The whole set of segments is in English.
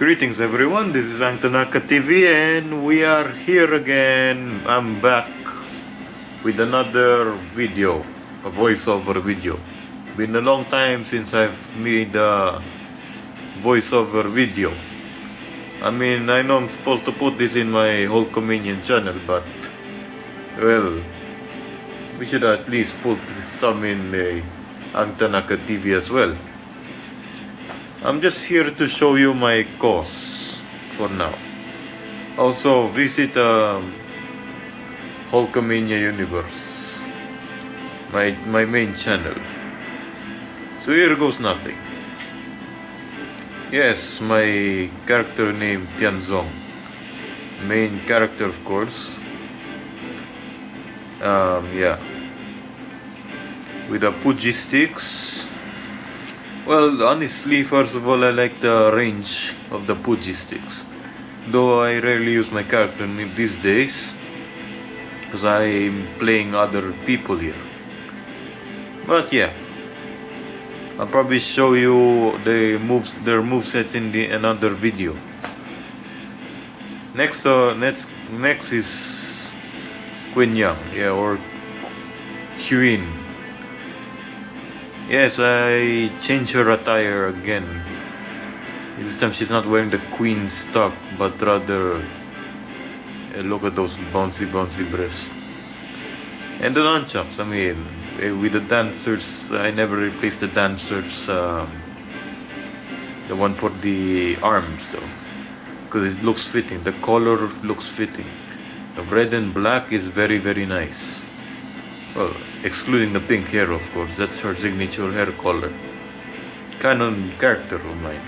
Greetings everyone, this is Tanaka TV and we are here again. I'm back with another video, a voiceover video. Been a long time since I've made a voiceover video. I mean, I know I'm supposed to put this in my whole Communion channel, but well, we should at least put some in the Tanaka TV as well. I'm just here to show you my CAWs for now. Also visit Hulkamania Universe, my main channel. So here goes nothing. Yes, my character name Tianzong. Main character of course. Yeah. With the Puji sticks. Well, honestly, first of all, I like the range of the Puji sticks. Though I rarely use my character name these days, because I'm playing other people here. But yeah, I'll probably show you their movesets in another video. Next is Queen Yang, yeah, or Queen. Yes, I changed her attire again. This time she's not wearing the queen stock, but rather, look at those bouncy breasts. And the nunchucks, I mean, with the dancers, I never replaced the dancers, the one for the arms though, because it looks fitting, the color looks fitting. The red and black is very nice. Well, excluding the pink hair, of course. That's her signature hair color. Canon character of mine.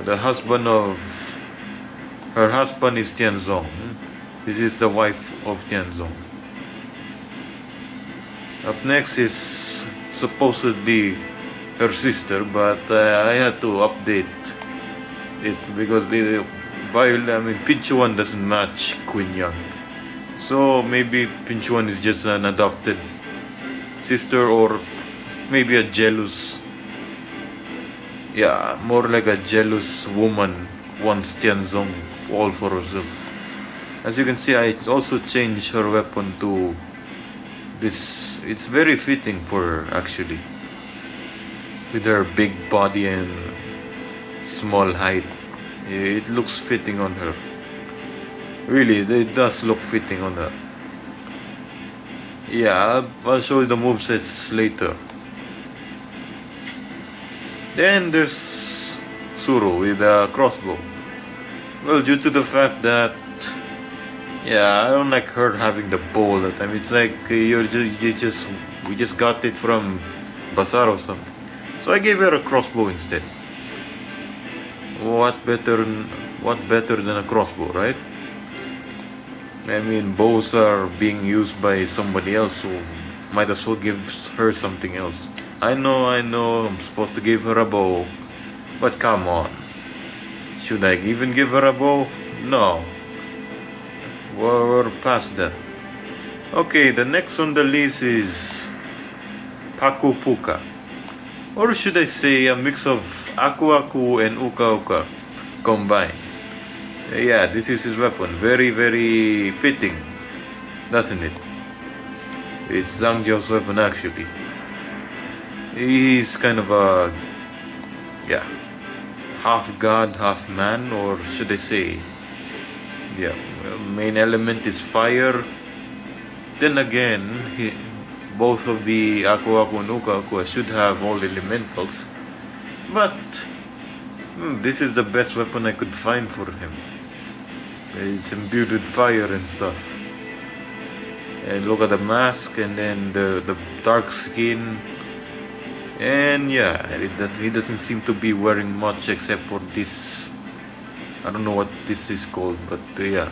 Her husband is Tianzong. This is the wife of Tianzong. Up next is supposedly her sister, but I had to update it because Pinchuan doesn't match Queen Yang. So maybe Pinchuan is just an adopted sister, or maybe a jealous, yeah, more like a jealous woman wants Tianzong all for herself. As you can see, I also changed her weapon to this. It's very fitting for her actually, with her big body and small height. It looks fitting on her. Really, it does look fitting on her. Yeah, I'll show you the movesets later. Then there's Suru with a crossbow. Well, due to the fact that, yeah, I don't like her having the bow all the time. It's like we just got it from Bazaar or something. So I gave her a crossbow instead. What better than a crossbow, right? I mean, bows are being used by somebody else, so might as well give her something else. I know, I'm supposed to give her a bow, but come on. Should I even give her a bow? No. We're past that. Okay, the next on the list is Paku Puka. Or should I say a mix of Aku Aku and Uka Uka combined. Yeah, this is his weapon. Very fitting, doesn't it? It's Zhang Jiao's weapon actually. He's kind of a, yeah, half god, half man, or should I say, yeah, main element is fire. Then again, both of the Aku Aku and Uka Uka should have all elementals. But this is the best weapon I could find for him. It's imbued with fire and stuff. And look at the mask, and then the dark skin. And yeah, he doesn't seem to be wearing much except for this. I don't know what this is called, but yeah.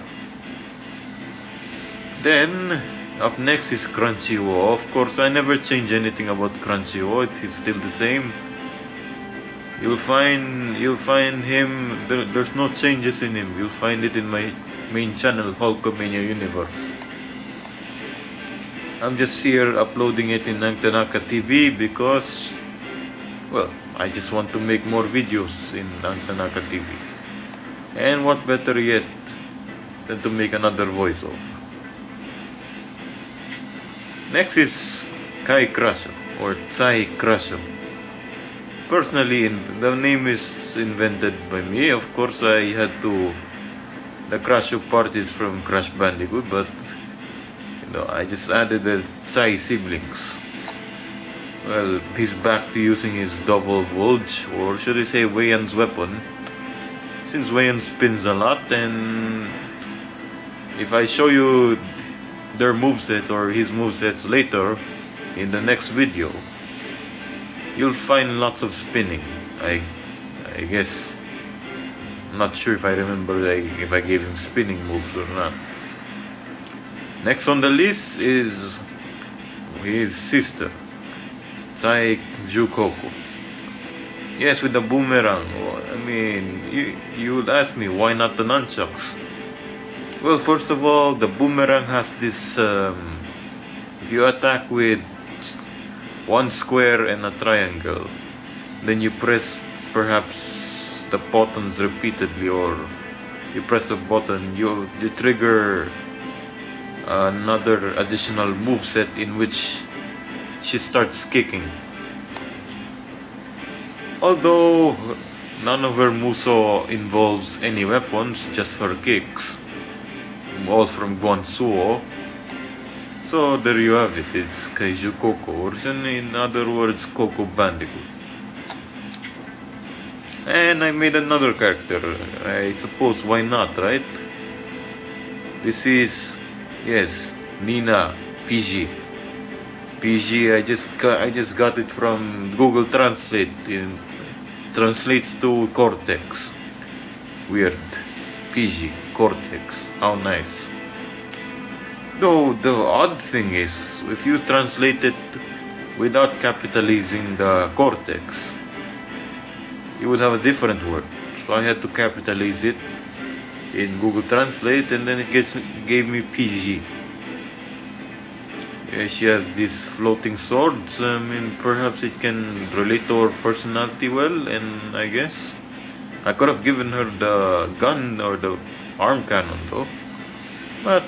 Then up next is Crunchy Wo. Of course, I never change anything about Crunchy Wo. It's still the same. You'll find him. There's no changes in him. You'll find it in my main channel, Hulkamania Universe. I'm just here uploading it in Tanaka TV because, well, I just want to make more videos in Tanaka TV. And what better yet than to make another voiceover. Next is Kai Crusher or Tsai Crusher. Personally, the name is invented by me. Of course, I had to. The Crusher part is from Crash Bandicoot, but I just added the Tsai siblings. Well, he's back to using his double Volge, or should I say Weiyan's weapon, since Weiyan spins a lot, and if I show you their movesets or his movesets later in the next video, you'll find lots of spinning. I guess, I'm not sure if I remember if I gave him spinning moves or not. Next on the list is his sister, Sai Jukoko. Yes, with the boomerang. I mean, you would ask me, why not the nunchucks? Well, first of all, the boomerang has this, if you attack with one square and a triangle, then you press perhaps the buttons repeatedly, or you press the button, you trigger another additional moveset in which she starts kicking. Although none of her moves involves any weapons, just her kicks, all from Guansuo. So there you have it, it's Kaiju Coco, or in other words, Coco Bandicoot. And I made another character, I suppose, why not, right? This is, yes, Nina PG. PG, I just got it from Google Translate. It translates to Cortex. Weird. PG, Cortex. How nice. Though the odd thing is, if you translate it without capitalizing the Cortex, you would have a different word. So I had to capitalize it in Google Translate, and then it gave me PG. Yeah, she has these floating swords. I mean, perhaps it can relate to her personality well, and I guess I could have given her the gun or the arm cannon though. But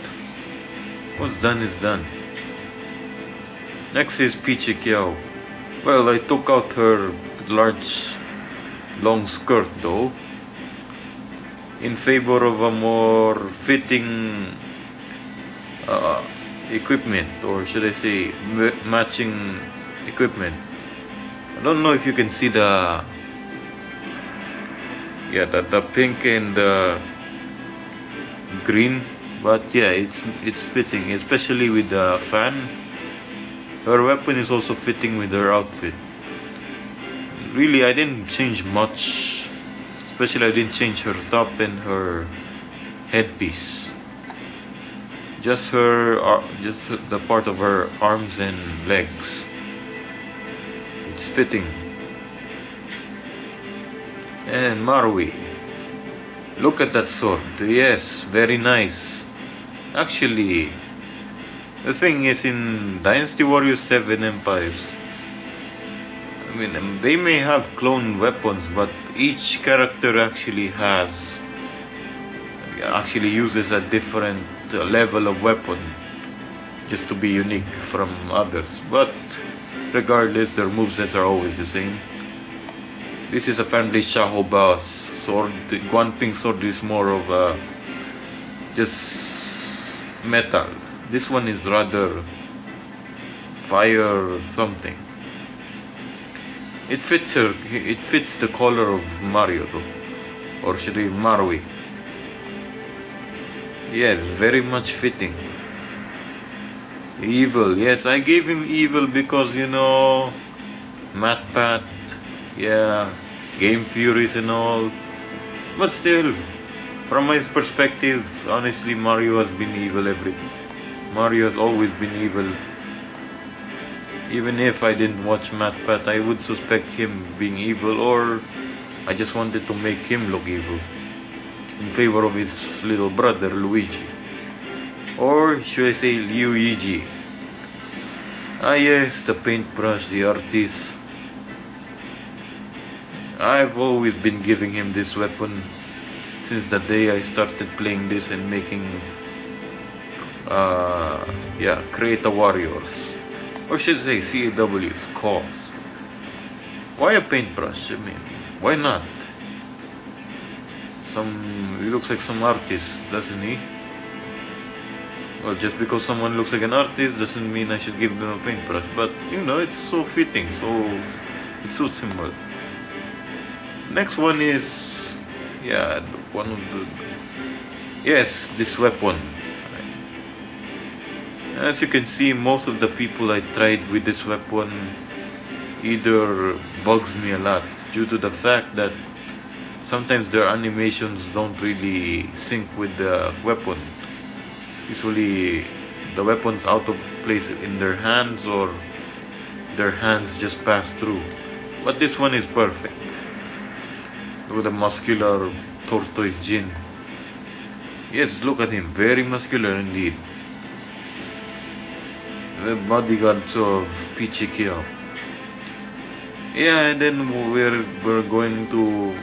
what's done is done. Next is Pichi Kiao. Well, I took out her large long skirt though, in favor of a more fitting equipment, or should I say matching equipment. I don't know if you can see the pink and the green, but yeah, it's fitting, especially with the fan. Her weapon is also fitting with her outfit. Really, I didn't change much, especially I didn't change her top and her headpiece. Just the part of her arms and legs. It's fitting. And Marui, look at that sword. Yes, very nice. Actually, the thing is, in Dynasty Warriors 7 Empires, I mean, they may have clone weapons, but each character actually uses a different level of weapon, just to be unique from others. But regardless, their movesets are always the same. This is apparently Shahoba's sword. The Guanping sword is more of a just metal. This one is rather fire or something. It fits her. It fits the color of Mario though, or should I say Marui. Yes, very much fitting. Evil, yes, I gave him evil because, MatPat, yeah, Game Furies and all. But still, from my perspective, honestly, Mario has been evil Mario has always been evil. Even if I didn't watch MatPat, I would suspect him being evil, or I just wanted to make him look evil in favor of his little brother Luigi, or should I say Luigi. Ah yes, the paintbrush, the artist. I've always been giving him this weapon since the day I started playing this and making Creator Warriors, or should I say CAWs, CAWs. Why a paintbrush? I mean, why not? He looks like some artist, doesn't he? Well, just because someone looks like an artist doesn't mean I should give them a paintbrush, but you know, it's so fitting, so it suits him well. Next one is, one of the, yes, this weapon. As you can see, most of the people I tried with this weapon either bugs me a lot due to the fact that sometimes their animations don't really sync with the weapon. Usually the weapon's out of place in their hands, or their hands just pass through. But this one is perfect. Look at the muscular tortoise Jin. Yes, look at him, very muscular indeed. The bodyguards of Peachy Kyo. Yeah, and then we're going to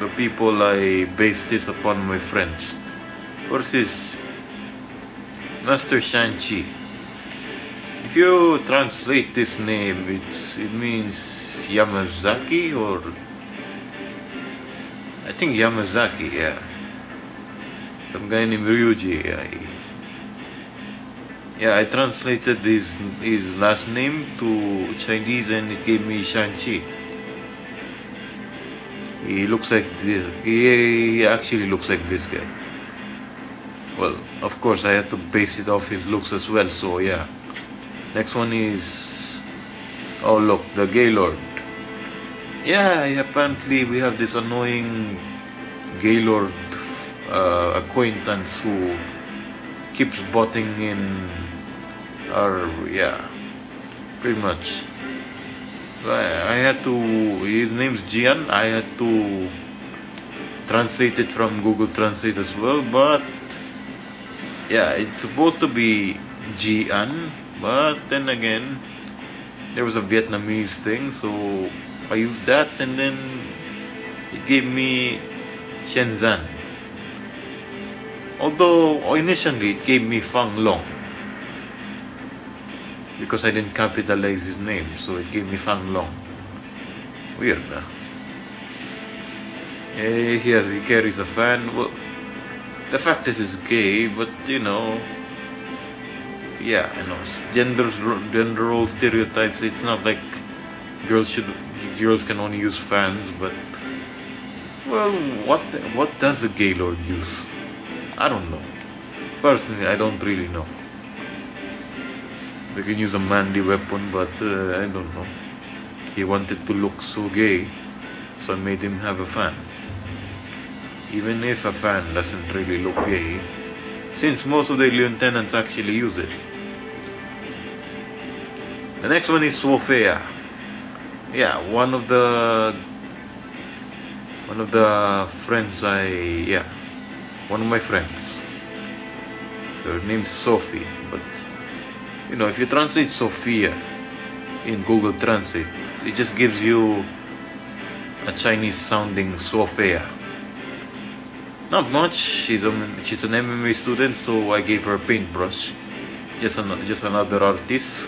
the people I based this upon, my friends. First is Master Shang-Chi. If you translate this name, it means Yamazaki, or I think Yamazaki, yeah. Some guy named Ryuji. I translated his last name to Chinese and it gave me Shang-Chi. He looks like this. He actually looks like this guy. Well, of course, I had to base it off his looks as well, so yeah. Next one is, oh look, the Gaylord. Yeah, apparently we have this annoying Gaylord acquaintance who keeps butting in our, pretty much. I had to, his name's Jian, I had to translate it from Google Translate as well, but yeah, it's supposed to be Jian, but then again, there was a Vietnamese thing, so I used that, and then it gave me Shenzhen. Although initially it gave me Fang Long, because I didn't capitalize his name, so it gave me Fang Long. Weird, huh? He carries a fan. Well, the fact is he's gay, but you know, gender role stereotypes. It's not like girls can only use fans, but well, what does a Gaylord use? I don't know. Personally, I don't really know. They can use a manly weapon, but I don't know. He wanted to look so gay, so I made him have a fan. Even if a fan doesn't really look gay, since most of the lieutenants actually use it. The next one is Sofia. Yeah, one of the friends one of my friends. Her name's Sophie, but you know, if you translate Sophia in Google Translate, it just gives you a Chinese sounding Sophia. Not much. She's an MMA student, so I gave her a paintbrush. Just another artist.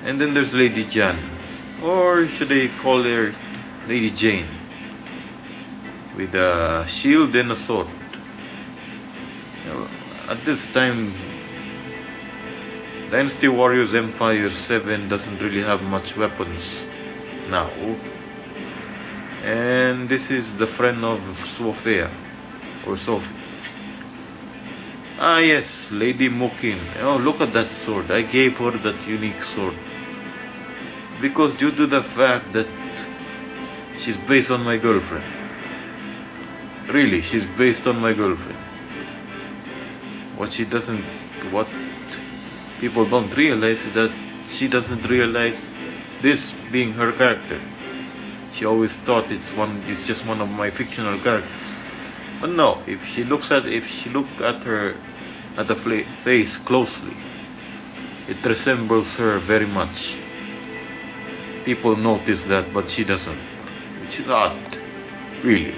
And then there's Lady Jan, or should I call her Lady Jane, with a shield and a sword. At this time, Dynasty Warriors Empire 7 doesn't really have much weapons now. And this is the friend of Sophia, or Sophie. Ah yes, Lady Mukin. Oh, look at that sword. I gave her that unique sword because due to the fact that she's based on my girlfriend. Really, she's based on my girlfriend. What people don't realize is that she doesn't realize this being her character. She always thought it's just one of my fictional characters. But no, if she looked at her face closely, it resembles her very much. People notice that, but she doesn't. She's not really.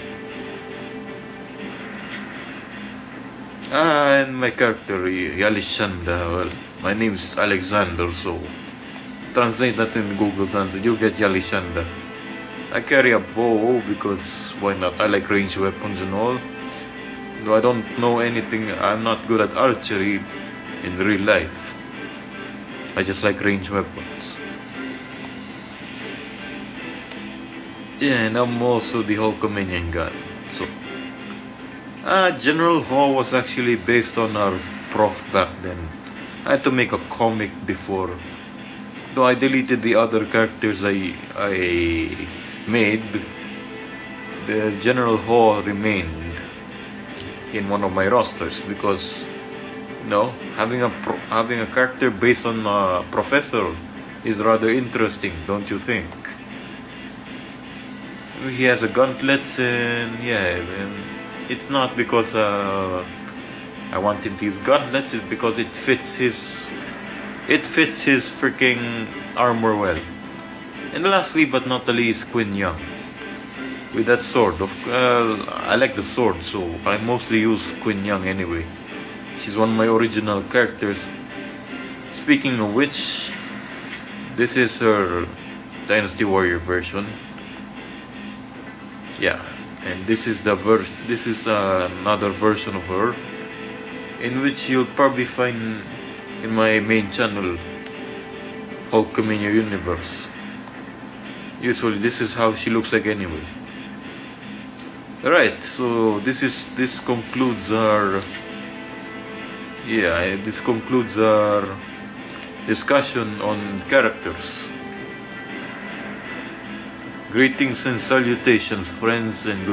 And my character, Yalishanda, well, my name's Alexander, so translate that in Google Translate, you get Yalishanda. I carry a bow because why not? I like ranged weapons and all. Though I don't know anything, I'm not good at archery in real life. I just like ranged weapons. Yeah, and I'm also the Hulkamanian gun. So, General Hall was actually based on our prof back then. I had to make a comic before. Though I deleted the other characters I made, the General Hall remained in one of my rosters because, having a character based on a professor is rather interesting, don't you think? He has a gauntlets and it's not because I want him to use gauntlets, it's because it fits his freaking armor well. And lastly but not the least, Quinn Young. With that sword, I like the sword, so I mostly use Quinn Young anyway. She's one of my original characters. Speaking of which, this is her Dynasty Warrior version. Yeah, and this is another version of her, in which you'll probably find in my main channel, Hulkamania Universe. Usually this is how she looks like anyway. Alright, so this concludes our discussion on characters. Greetings and salutations, friends, and good